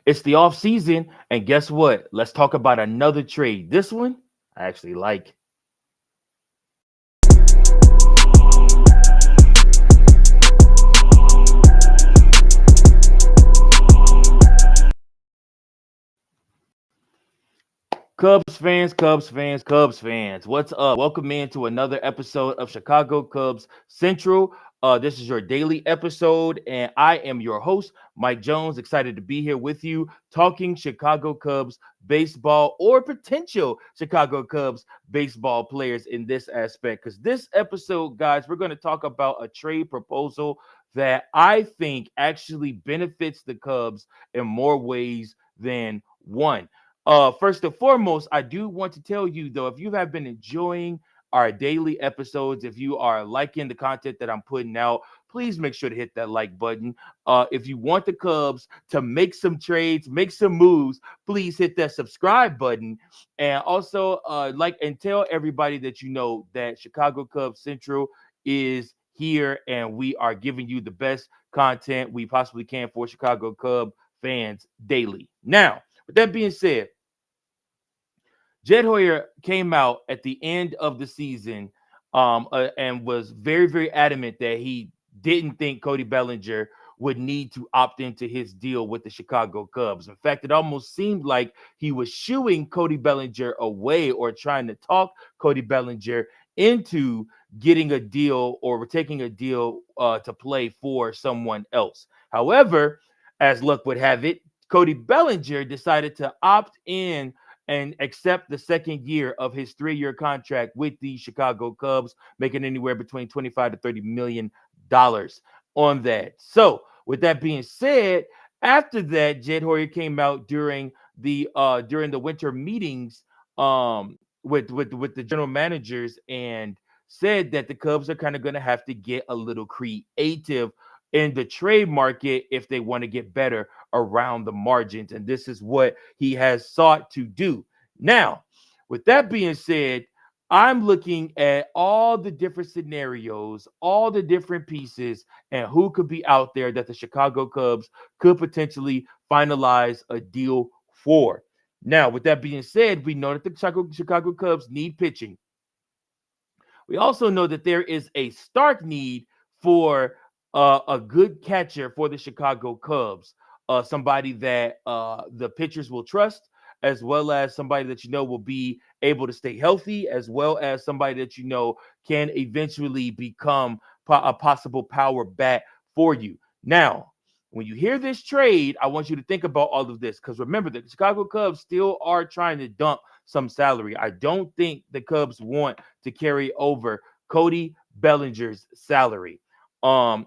It's the off season, and guess what? Let's talk about another trade. This one I actually like. Cubs fans. What's up? Welcome into another episode of Chicago Cubs Central. This is your daily episode, and I am your host, Mike Jones. Excited to be here with you, talking Chicago Cubs baseball or potential Chicago Cubs baseball players in this aspect. Because this episode, guys, we're going to talk about a trade proposal that I think actually benefits the Cubs in more ways than one. First and foremost, I do want to tell you though, if you have been enjoying our daily episodes, if you are liking the content that I'm putting out, please make sure to hit that like button. If you want the Cubs to make some trades, make some moves, please hit that subscribe button. And also, like and tell everybody that you know that Chicago Cubs Central is here and we are giving you the best content we possibly can for Chicago Cub fans daily. Now, with that being said, Jed Hoyer came out at the end of the season and was very, very adamant that he didn't think Cody Bellinger would need to opt into his deal with the Chicago Cubs. In fact, it almost seemed like he was shooing Cody Bellinger away or trying to talk Cody Bellinger into getting a deal or taking a deal to play for someone else. However, as luck would have it, Cody Bellinger decided to opt in and accept the second year of his 3-year contract with the Chicago Cubs, making anywhere between 25 to 30 million dollars on that. So, with that being said, after that, Jed Hoyer came out during the winter meetings with the general managers and said that the Cubs are kind of going to have to get a little creative in the trade market if they want to get better around the margins. And this is what he has sought to do. Now, with that being said, I'm looking at all the different scenarios, all the different pieces, and who could be out there that the Chicago Cubs could potentially finalize a deal for. Now, with that being said, we know that the Chicago Cubs need pitching. We also know that there is a stark need for a good catcher for the Chicago Cubs, somebody that the pitchers will trust, as well as somebody that you know will be able to stay healthy, as well as somebody that you know can eventually become a possible power bat for you. Now, when you hear this trade, I want you to think about all of this because remember that the Chicago Cubs still are trying to dump some salary. I don't think the Cubs want to carry over Cody Bellinger's salary.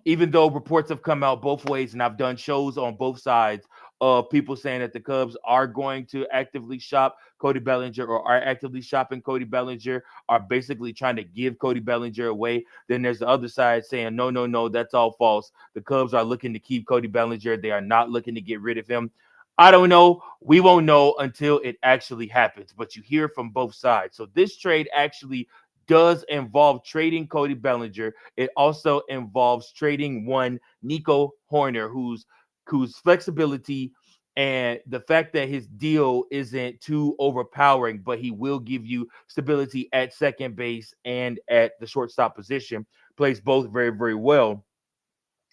Even though reports have come out both ways, and I've done shows on both sides of people saying that the Cubs are going to actively shop Cody Bellinger or are actively shopping Cody Bellinger, are basically trying to give Cody Bellinger away. Then there's the other side saying, no, no, no, that's all false. The Cubs are looking to keep Cody Bellinger. They are not looking to get rid of him. I don't know. We won't know until it actually happens, but you hear from both sides. So this trade actually does involve trading Cody Bellinger. It also involves trading one Nico Hoerner, whose flexibility and the fact that his deal isn't too overpowering, but he will give you stability at second base and at the shortstop position, plays both very, very well.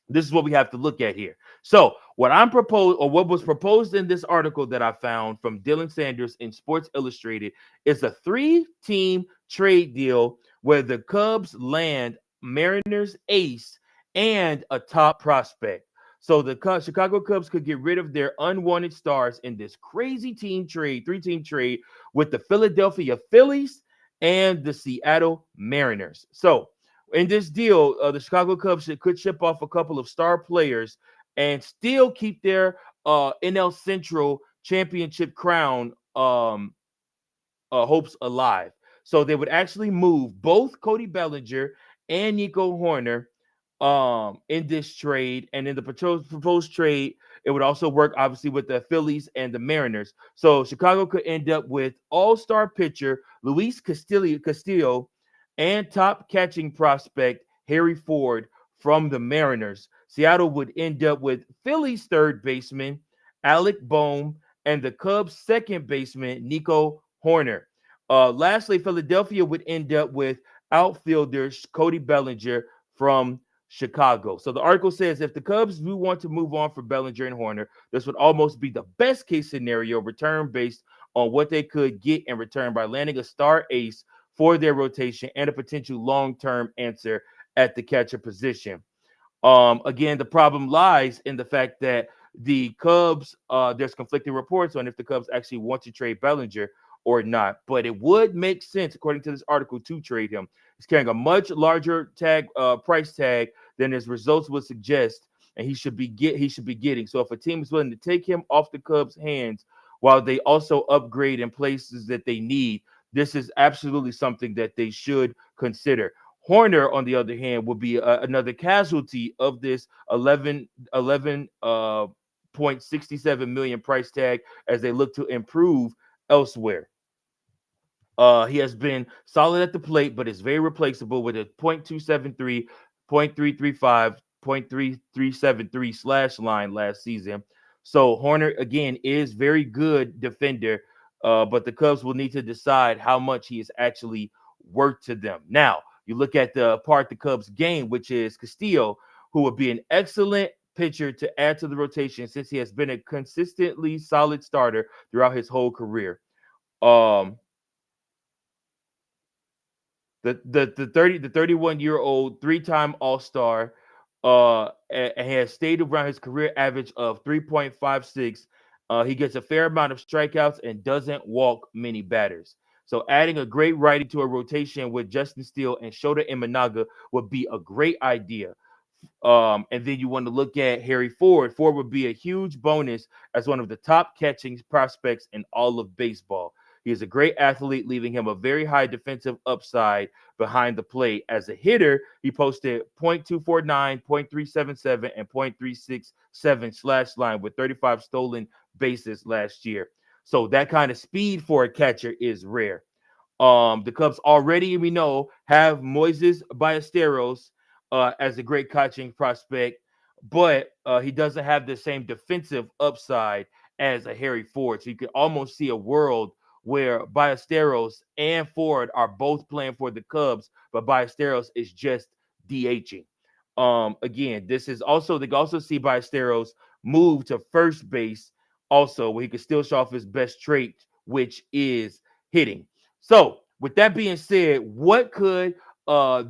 This is what we have to look at here. So, what was proposed in this article that I found from Dylan Sanders in Sports Illustrated is a 3-team trade deal where the Cubs land Mariners ace and a top prospect. So the Chicago Cubs could get rid of their unwanted stars in this crazy team trade, 3-team trade with the Philadelphia Phillies and the Seattle Mariners. So in this deal, the Chicago Cubs could ship off a couple of star players and still keep their NL Central championship crown hopes alive. So they would actually move both Cody Bellinger and Nico Hoerner in this trade. And in the proposed trade, it would also work obviously with the Phillies and the Mariners. So Chicago could end up with all-star pitcher Luis Castillo and top catching prospect Harry Ford from the Mariners. Seattle would end up with Phillies third baseman Alec Bohm, and the Cubs' second baseman, Nico Horner. Lastly, Philadelphia would end up with outfielders Cody Bellinger from Chicago. So the article says if the Cubs do want to move on for Bellinger and Horner, this would almost be the best case scenario return based on what they could get in return by landing a star ace for their rotation and a potential long-term answer at the catcher position. Again, the problem lies in the fact that the Cubs, there's conflicting reports on if the Cubs actually want to trade Bellinger or not. But it would make sense, according to this article, to trade him. He's carrying a much larger price tag than his results would suggest, and he should be getting. So if a team is willing to take him off the Cubs' hands while they also upgrade in places that they need, this is absolutely something that they should consider. Horner, on the other hand, will be another casualty of this 11.67 million price tag as they look to improve elsewhere. He has been solid at the plate, but is very replaceable with a .273, .335, .3373 slash line last season. So Horner again is very good defender, but the Cubs will need to decide how much he is actually worth to them. Now you look at the part the Cubs gain, which is Castillo, who would be an excellent pitcher to add to the rotation since he has been a consistently solid starter throughout his whole career. Um, the 31-year-old three-time All-Star and has stayed around his career average of 3.56. He gets a fair amount of strikeouts and doesn't walk many batters. So adding a great righty to a rotation with Justin Steele and Shota Imanaga would be a great idea. And then you want to look at Harry Ford. Ford would be a huge bonus as one of the top catching prospects in all of baseball. He is a great athlete, leaving him a very high defensive upside behind the plate. As a hitter, he posted .249, .377, and .367 slash line with 35 stolen bases last year. So that kind of speed for a catcher is rare. The Cubs already, we know, have Moises Ballesteros as a great catching prospect, but he doesn't have the same defensive upside as a Harry Ford. So you can almost see a world where Ballesteros and Ford are both playing for the Cubs, but Ballesteros is just DHing. Again, this is also they can also see Ballesteros move to first base, also where he can still show off his best trait, which is hitting. So, with that being said, what could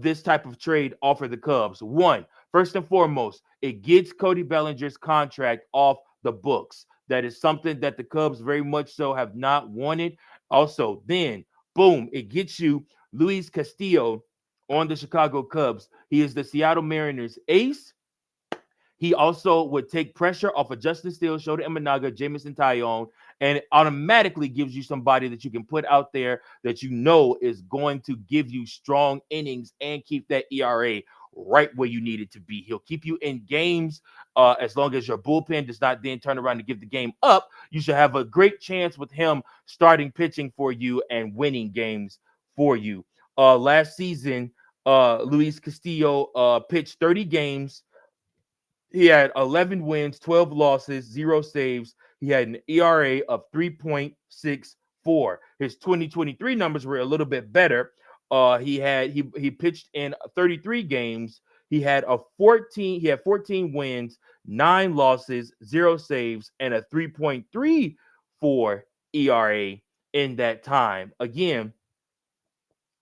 this type of trade offer the Cubs? One, first and foremost, it gets Cody Bellinger's contract off the books. That is something that the Cubs very much so have not wanted. Also, then, boom, it gets you Luis Castillo on the Chicago Cubs. He is the Seattle Mariners ace. He also would take pressure off of Justin Steele, Shota Imanaga, Jameson Taillon, and it automatically gives you somebody that you can put out there that you know is going to give you strong innings and keep that ERA right where you need it to be. He'll keep you in games as long as your bullpen does not then turn around and give the game up. You should have a great chance with him starting pitching for you and winning games for you. Last season, Luis Castillo pitched 30 games. He had 11 wins, 12 losses, 0 saves. He had an ERA of 3.64. His 2023 numbers were a little bit better. He pitched in 33 games. He had 14 wins, 9 losses, 0 saves, and a 3.34 ERA in that time. Again,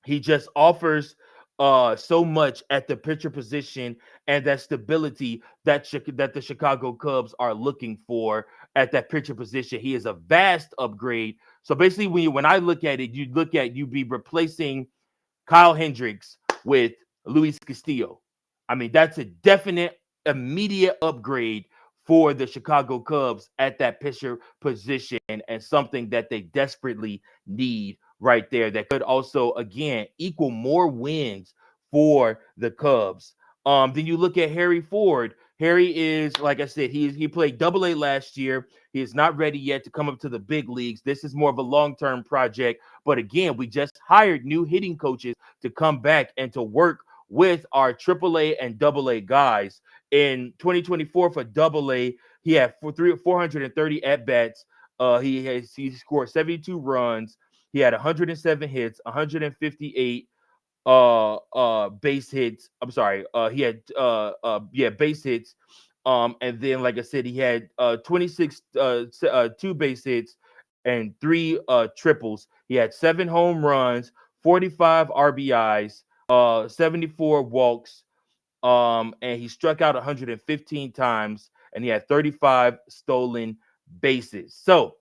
he just offers so much at the pitcher position and that stability that the Chicago Cubs are looking for at that pitcher position. He is a vast upgrade. So basically, when I look at it, you be replacing Kyle Hendricks with Luis Castillo. I mean, that's a definite immediate upgrade for the Chicago Cubs at that pitcher position and something that they desperately need right there that could also again equal more wins for the Cubs. Then you look at Harry Ford. Harry is, like I said, he played Double A last year. He is not ready yet to come up to the big leagues. This is more of a long-term project. But again, we just hired new hitting coaches to come back and to work with our AAA and AA guys. In 2024 for Double A, he had 430 at bats. He scored 72 runs. He had 107 hits, 158 base hits. I'm sorry. He had base hits. And then like I said, he had 26 two base hits and three triples. He had 7 home runs, 45 RBIs, 74 walks, and he struck out 115 times, and he had 35 stolen bases. So,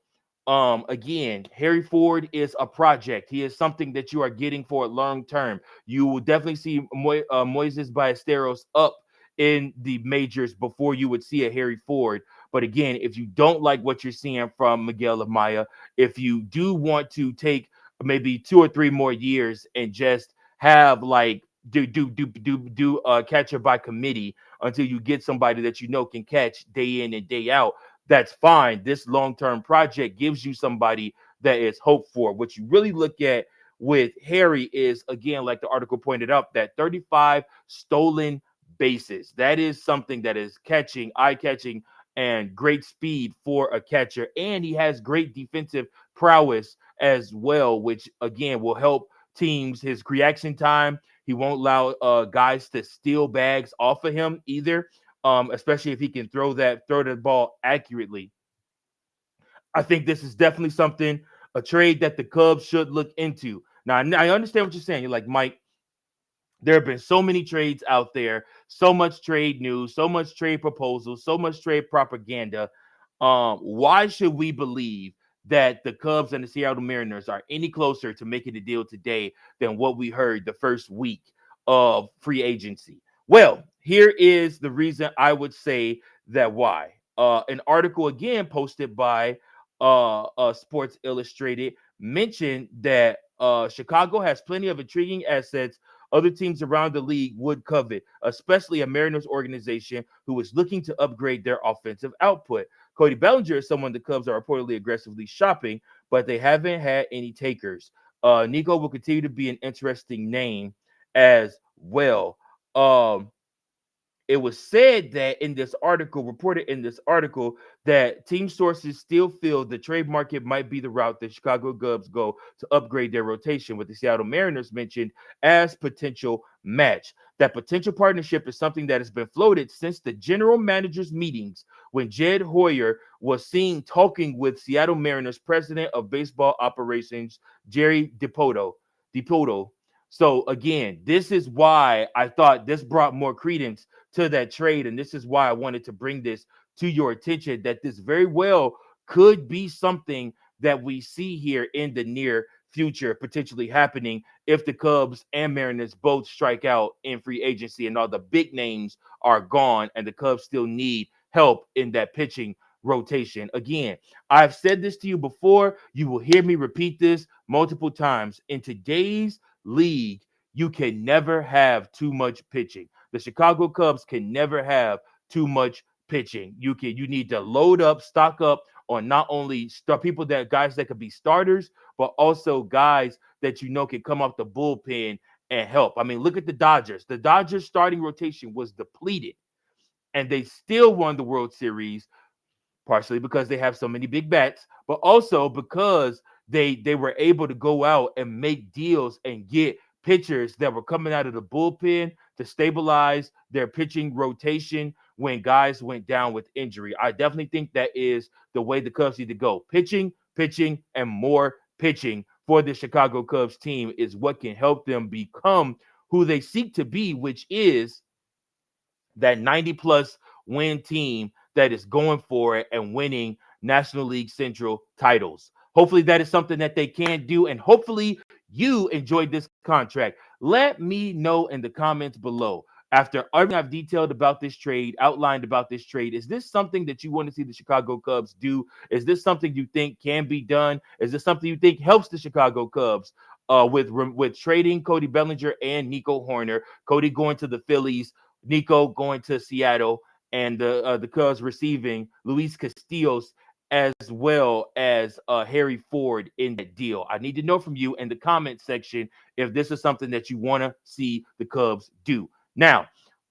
again, Harry Ford is a project. He is something that you are getting for a long term. You will definitely see Moises Ballesteros up in the majors before you would see a Harry Ford. But again, if you don't like what you're seeing from Miguel Amaya, if you do want to take maybe 2 or 3 more years and just have like catcher by committee until you get somebody that you know can catch day in and day out, that's fine. This long-term project gives you somebody that is hoped for. What you really look at with Harry is, again, like the article pointed out, that 35 stolen bases. That is something that is eye-catching, and great speed for a catcher. And he has great defensive prowess as well, which again will help teams. His reaction time, he won't allow guys to steal bags off of him either, especially if he can throw the ball accurately. I think this is definitely something, a trade that the Cubs should look into. Now, I understand what you're saying. You're like, Mike, there have been so many trades out there, so much trade news, so much trade proposals, so much trade propaganda. Why should we believe that the Cubs and the Seattle Mariners are any closer to making a deal today than what we heard the first week of free agency? Well, here is the reason I would say that why. An article again posted by Sports Illustrated mentioned that Chicago has plenty of intriguing assets other teams around the league would covet, especially a Mariners organization who is looking to upgrade their offensive output. Cody Bellinger is someone the Cubs are reportedly aggressively shopping, but they haven't had any takers. Nico will continue to be an interesting name as well. Um, it was said that in this article, reported in this article, that team sources still feel the trade market might be the route that Chicago Cubs go to upgrade their rotation, with the Seattle Mariners mentioned as potential match. That potential partnership is something that has been floated since the general managers meetings when Jed Hoyer was seen talking with Seattle Mariners president of baseball operations, Jerry Dipoto. So again, this is why I thought this brought more credence to that trade. And this is why I wanted to bring this to your attention, that this very well could be something that we see here in the near future potentially happening if the Cubs and Mariners both strike out in free agency and all the big names are gone and the Cubs still need help in that pitching rotation. Again, I've said this to you before. You will hear me repeat this multiple times. In today's league, you can never have too much pitching. The Chicago Cubs can never have too much pitching. You need to load up, stock up on not only people that guys that could be starters, but also guys that you know can come off the bullpen and help. I mean, look at the Dodgers. The Dodgers starting rotation was depleted, and they still won the World Series, partially because they have so many big bats, but also because they were able to go out and make deals and get pitchers that were coming out of the bullpen to stabilize their pitching rotation when guys went down with injury. I definitely think that is the way the Cubs need to go. Pitching, pitching, and more pitching for the Chicago Cubs team is what can help them become who they seek to be, which is that 90 plus win team that is going for it and winning National League Central titles. Hopefully, that is something that they can do. And hopefully, you enjoyed this contract. Let me know in the comments below. After everything I've detailed about this trade, outlined about this trade, is this something that you want to see the Chicago Cubs do? Is this something you think can be done? Is this something you think helps the Chicago Cubs with trading Cody Bellinger and Nico Hoerner? Cody going to the Phillies, Nico going to Seattle, and the Cubs receiving Luis Castillos as well as Harry Ford in that deal. I need to know from you in the comment section if this is something that you want to see the Cubs do. Now,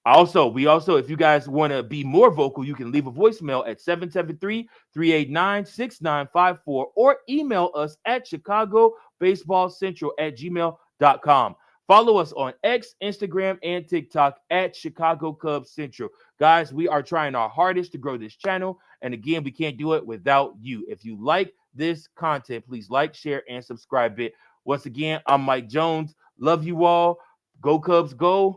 We also, if you guys want to be more vocal, you can leave a voicemail at 773-389-6954 or email us at Chicago Baseball Central at gmail.com. Follow us on X, Instagram, and TikTok at Chicago Cubs Central. Guys, we are trying our hardest to grow this channel. And again, we can't do it without you. If you like this content, please like, share, and subscribe it. Once again, I'm Mike Jones. Love you all. Go Cubs, go.